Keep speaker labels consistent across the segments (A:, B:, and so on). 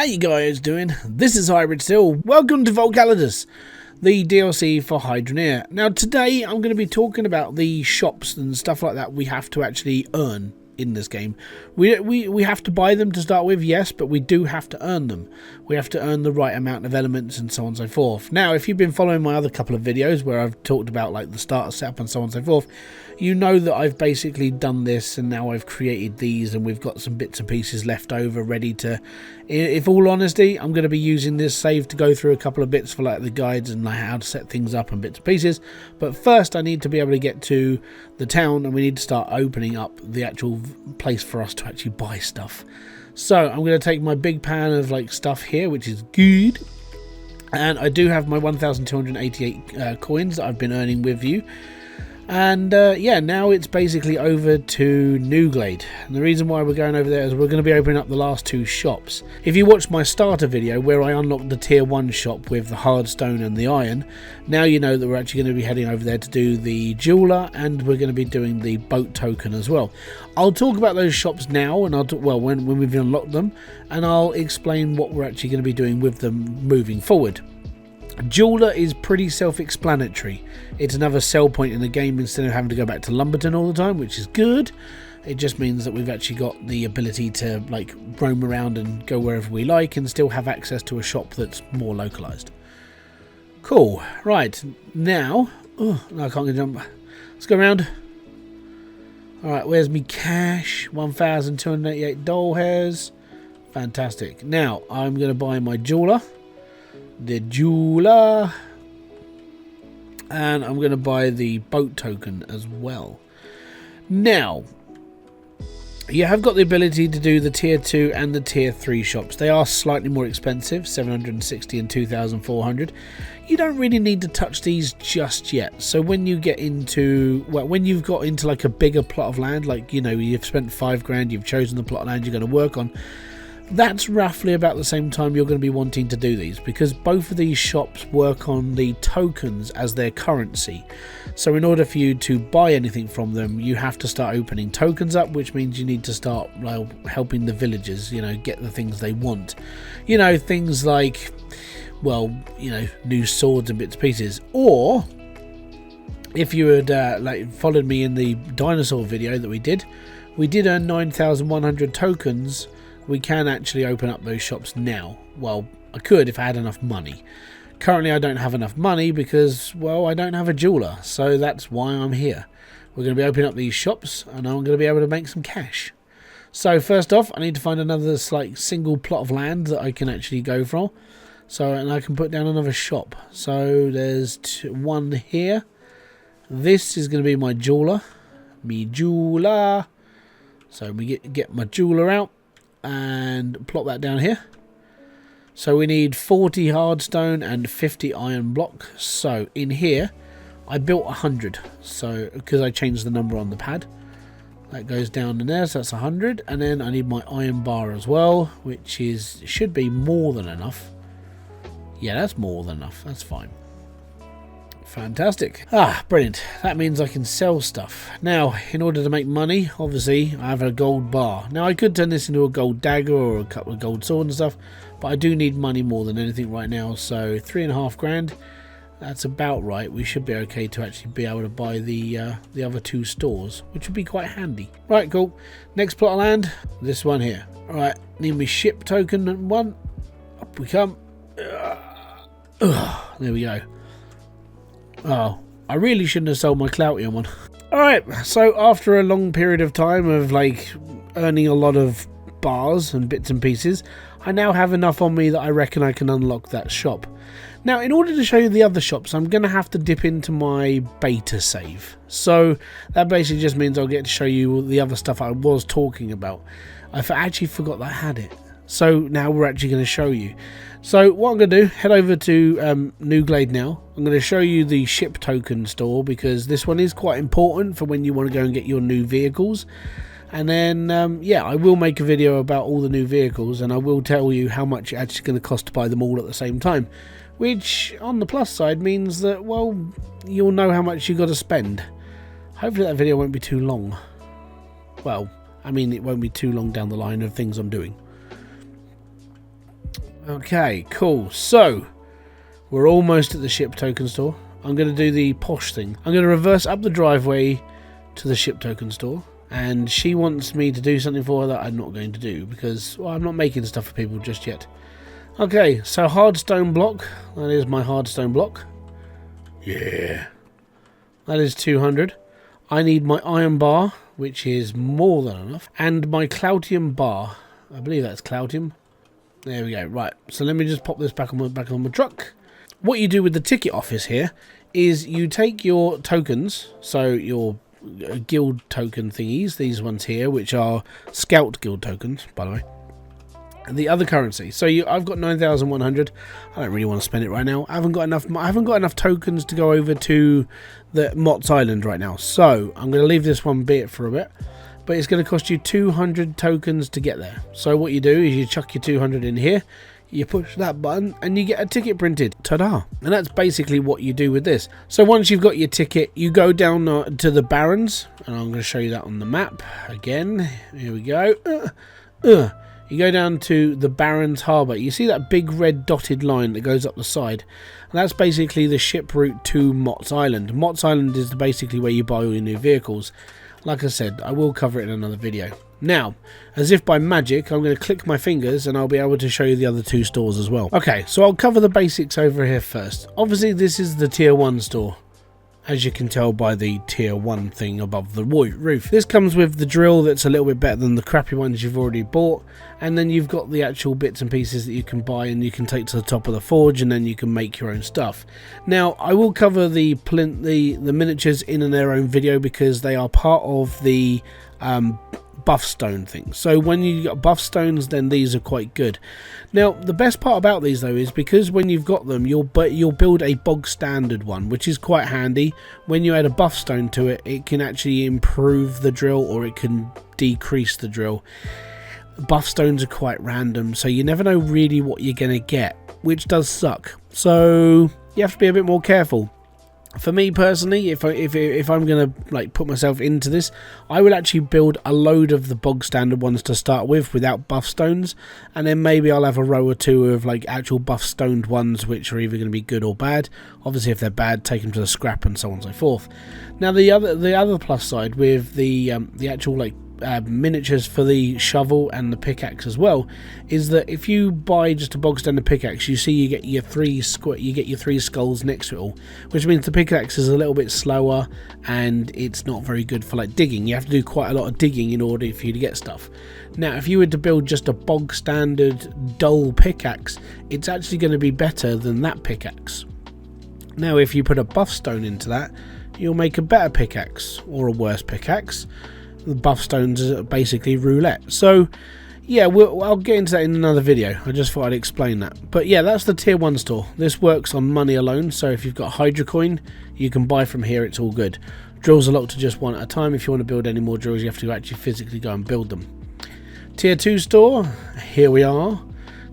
A: How you guys doing? This is Hybridsteel. Welcome to Volcalidus, the DLC for Hydroneer. Now today I'm going to be talking about the shops and stuff like that we have to actually earn in this game. We have to buy them to start with, yes, but we do have to earn them. We have to earn the right amount of elements and so on and so forth. Now, if you've been following my other couple of videos where I've talked about like the starter setup and so on and so forth, you know that I've basically done this and now I've created these and we've got some bits and pieces left over ready to, if all honesty, I'm going to be using this save to go through a couple of bits for like the guides and like how to set things up and bits and pieces. But first I need to be able to get to the town and we need to start opening up the actual place for us to actually buy stuff. So I'm going to take my big pan of like stuff here, which is good, and I do have my 1288 coins that I've been earning with you. And yeah, now it's basically over to Newglade. And the reason why we're going over there is we're going to be opening up the last two shops. If you watched my starter video where I unlocked the tier 1 shop with the hard stone and the iron, now you know that we're actually going to be heading over there to do the jeweler, and we're going to be doing the boat token as well. I'll talk about those shops now, and I'll talk, well, when we've unlocked them, and I'll explain what we're actually going to be doing with them moving forward. Jeweler is pretty self-explanatory. It's another sell point in the game instead of having to go back to Lumberton all the time, which is good. It just means that we've actually got the ability to like roam around and go wherever we like and still have access to a shop that's more localized. Cool. Right, now, oh, no, I can't jump. Let's go around. Alright, where's me cash? 1,288 doll hairs. Fantastic. Now, I'm going to buy my jeweler. The jeweler, and I'm going to buy the boat token as well. Now, you have got the ability to do the tier 2 and the tier 3 shops. They are slightly more expensive, 760 and 2,400. You don't really need to touch these just yet. So when you get into, well, when you've got into like a bigger plot of land, like, you know, you've spent 5 grand, you've chosen the plot of land you're going to work on, that's roughly about the same time you're going to be wanting to do these, because both of these shops work on the tokens as their currency. So in order for you to buy anything from them, you have to start opening tokens up, which means you need to start, well, helping the villagers, you know, get the things they want. You know, things like, well, you know, new swords and bits and pieces. Or if you had like followed me in the dinosaur video that we did earn 9,100 tokens. We can actually open up those shops now. Well, I could if I had enough money. Currently I don't have enough money because, well, I don't have a jeweler, so that's why I'm here. We're going to be opening up these shops and I'm going to be able to make some cash. So first off, I need to find another like single plot of land that I can actually go from. So, and I can put down another shop. So there's one here. This is going to be my jeweler. Me jeweler. So we get my jeweler out and plot that down here. So we need 40 hardstone and 50 iron block. So in here I built 100, so because I changed the number on the pad, that goes down in there, so that's 100. And then I need my iron bar as well, which is should be more than enough. Yeah, that's more than enough, that's fine. Fantastic. Ah, brilliant. That means I can sell stuff. Now, in order to make money, obviously, I have a gold bar. Now, I could turn this into a gold dagger or a couple of gold swords and stuff, but I do need money more than anything right now, so 3.5 grand. That's about right. We should be okay to actually be able to buy the other 2 stores, which would be quite handy. Right, cool. Next plot of land, this one here. Alright, need me ship token 1. Up we come. There we go. Oh, I really shouldn't have sold my Cloutier one. Alright, so after a long period of time of like earning a lot of bars and bits and pieces, I now have enough on me that I reckon I can unlock that shop. Now, in order to show you the other shops, I'm going to have to dip into my beta save. So that basically just means I'll get to show you the other stuff I was talking about. I actually forgot that I had it. So now we're actually going to show you. So what I'm going to do, head over to Newglade now. I'm going to show you the ship token store, because this one is quite important for when you want to go and get your new vehicles. And then, yeah, I will make a video about all the new vehicles, and I will tell you how much it's actually going to cost to buy them all at the same time. Which, on the plus side, means that, well, you'll know how much you've got to spend. Hopefully that video won't be too long. Well, I mean, it won't be too long down the line of things I'm doing. Okay, cool. So we're almost at the ship token store. I'm going to do the posh thing. I'm going to reverse up the driveway to the ship token store, and she wants me to do something for her that I'm not going to do because, well, I'm not making stuff for people just yet. Okay, so hard stone block. That is my hard stone block. Yeah. That is 200. I need my iron bar, which is more than enough, and my cloutium bar. I believe that's cloutium. There we go. Right, so let me just pop this back on my truck. What you do with the ticket office here is you take your tokens, so your guild token thingies, these ones here, which are scout guild tokens, by the way, and the other currency. So I've got 9,100. I don't really want to spend it right now. I haven't got enough tokens to go over to the Mott's Island right now. So I'm going to leave this one bit for a bit. But it's going to cost you 200 tokens to get there. So what you do is you chuck your 200 in here, you push that button, and you get a ticket printed. Ta-da! And that's basically what you do with this. So once you've got your ticket, you go down to the Barrens, and I'm going to show you that on the map again. Here we go. You go down to the Barrens Harbour. You see that big red dotted line that goes up the side? And that's basically the ship route to Mott's Island. Mott's Island is basically where you buy all your new vehicles. Like I said, I will cover it in another video. Now, as if by magic, I'm going to click my fingers and I'll be able to show you the other two stores as well. Okay, so I'll cover the basics over here first. Obviously, this is the tier 1 store, as you can tell by the tier 1 thing above the roof. This comes with the drill that's a little bit better than the crappy ones you've already bought, and then you've got the actual bits and pieces that you can buy and you can take to the top of the forge, and then you can make your own stuff. Now, I will cover the miniatures in their own video because they are part of the buff stone thing. So when you got buff stones, then these are quite good. Now the best part about these though is because when you've got them, you'll build a bog standard one, which is quite handy. When you add a buff stone to it, it can actually improve the drill or it can decrease the drill. Buff stones are quite random, so you never know really what you're gonna get, which does suck. So you have to be a bit more careful. For me personally, if I'm gonna like put myself into this, I will actually build a load of the bog standard ones to start with without buff stones, and then maybe I'll have a row or two of like actual buff stoned ones which are either going to be good or bad. Obviously if they're bad, take them to the scrap and so on and so forth. Now the other plus side with the actual like miniatures for the shovel and the pickaxe as well is that if you buy just a bog standard pickaxe, you see you get your three skulls next to it all, which means the pickaxe is a little bit slower and it's not very good for like digging. You have to do quite a lot of digging in order for you to get stuff. Now if you were to build just a bog standard dull pickaxe, it's actually going to be better than that pickaxe. Now if you put a buff stone into that, you'll make a better pickaxe or a worse pickaxe. The buff stones are basically roulette. So yeah, I'll get into that in another video. I just thought I'd explain that. But yeah, that's the tier 1 store. This works on money alone, so if you've got Hydrocoin, you can buy from here, it's all good. Drills are locked to just one at a time. If you want to build any more drills, you have to actually physically go and build them. Tier 2 store, here we are.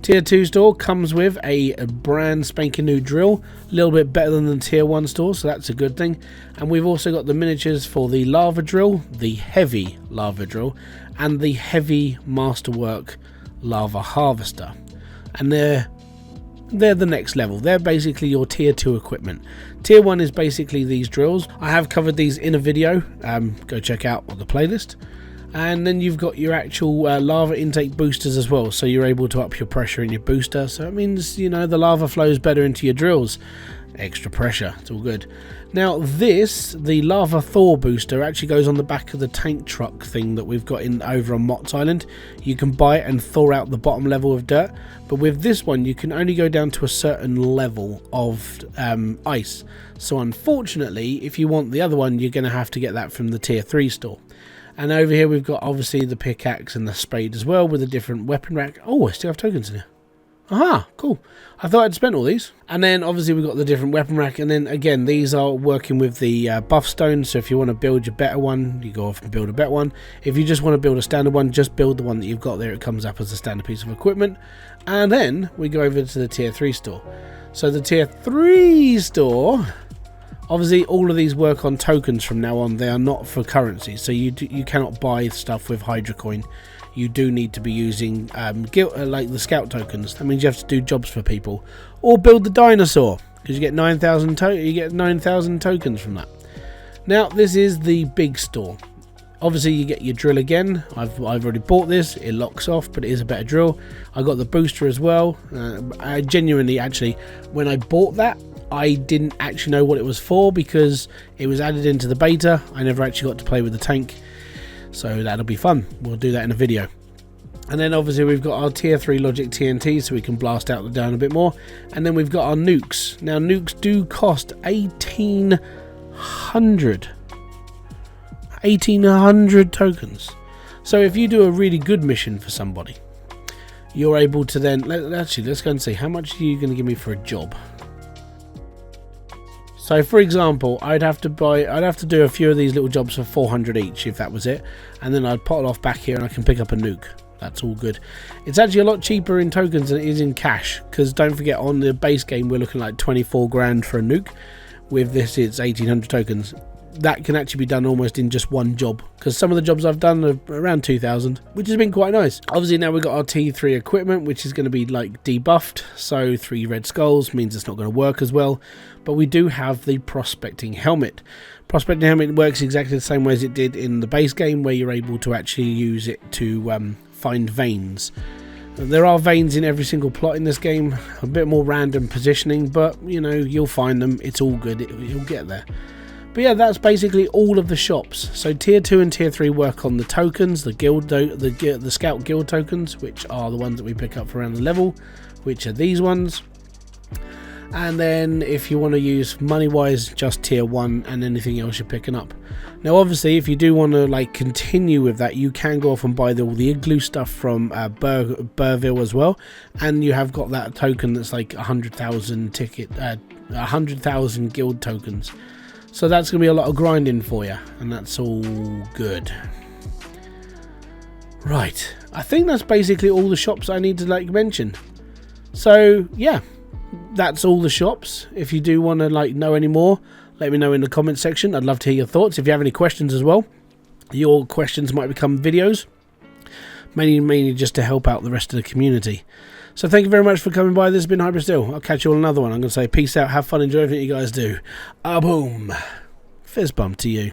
A: Tier 2 store comes with a brand spanking new drill, a little bit better than the tier 1 store, so that's a good thing. And we've also got the miniatures for the lava drill, the heavy lava drill, and the heavy masterwork lava harvester. And they're the next level. They're basically your tier 2 equipment. Tier 1 is basically these drills. I have covered these in a video, go check out on the playlist. And then you've got your actual lava intake boosters as well, so you're able to up your pressure in your booster, so it means, you know, the lava flows better into your drills. Extra pressure, it's all good. Now the lava Thor booster actually goes on the back of the tank truck thing that we've got over on Mott's Island. You can buy it and thaw out the bottom level of dirt, but with this one you can only go down to a certain level of ice. So unfortunately, if you want the other one, you're going to have to get that from the tier 3 store. And over here we've got obviously the pickaxe and the spade as well with a different weapon rack. Oh, I still have tokens in here. Aha, cool. I thought I'd spent all these. And then obviously we've got the different weapon rack. And then again, these are working with the buff stone. So if you want to build your better one, you go off and build a better one. If you just want to build a standard one, just build the one that you've got there. It comes up as a standard piece of equipment. And then we go over to the tier 3 store. So the tier 3 store... Obviously, all of these work on tokens from now on. They are not for currency, so you cannot buy stuff with Hydrocoin. you do need to be using like the scout tokens. That means you have to do jobs for people, or build the dinosaur, because you get 9,000 tokens from that. Now this is the big store. Obviously you get your drill again. I've already bought this. It locks off, but it is a better drill. I got the booster as well. I genuinely, actually, when I bought that, I didn't actually know what it was for, because it was added into the beta. I never actually got to play with the tank, so that'll be fun. We'll do that in a video. And then obviously we've got our tier 3 logic TNT, so we can blast out the down a bit more. And then we've got our nukes. Now nukes do cost 1,800 tokens. So if you do a really good mission for somebody, you're able to then let's go and see how much are you going to give me for a job. So for example, I'd have to do a few of these little jobs for 400 each, if that was it, and then I'd pot it off back here and I can pick up a nuke. That's all good. It's actually a lot cheaper in tokens than it is in cash, because don't forget, on the base game we're looking like 24 grand for a nuke. With this it's 1,800 tokens. That can actually be done almost in just one job, because some of the jobs I've done are around 2,000, which has been quite nice. Obviously now we've got our T3 equipment, which is going to be like debuffed, so 3 red skulls means it's not going to work as well. But we do have the prospecting helmet. Prospecting helmet works exactly the same way as it did in the base game, where you're able to actually use it to find veins. There are veins in every single plot in this game, a bit more random positioning, but you know, you'll find them. It's all good, you'll get there. But yeah, that's basically all of the shops. So tier 2 and tier 3 work on the tokens, the scout guild tokens, which are the ones that we pick up for around the level, which are these ones. And then if you want to use money wise, just tier 1 and anything else you're picking up. Now obviously if you do want to like continue with that, you can go off and buy all the igloo stuff from Burville as well, and you have got that token that's like 100,000 100,000 guild tokens. So that's going to be a lot of grinding for you, and that's all good. Right, I think that's basically all the shops I need to like mention. So yeah, that's all the shops. If you do want to like know any more, let me know in the comment section. I'd love to hear your thoughts. If you have any questions as well, your questions might become videos, mainly just to help out the rest of the community. So thank you very much for coming by. This has been Hybridsteel. I'll catch you on another one. I'm going to say peace out, have fun, enjoy everything you guys do. Boom. Fist bump to you.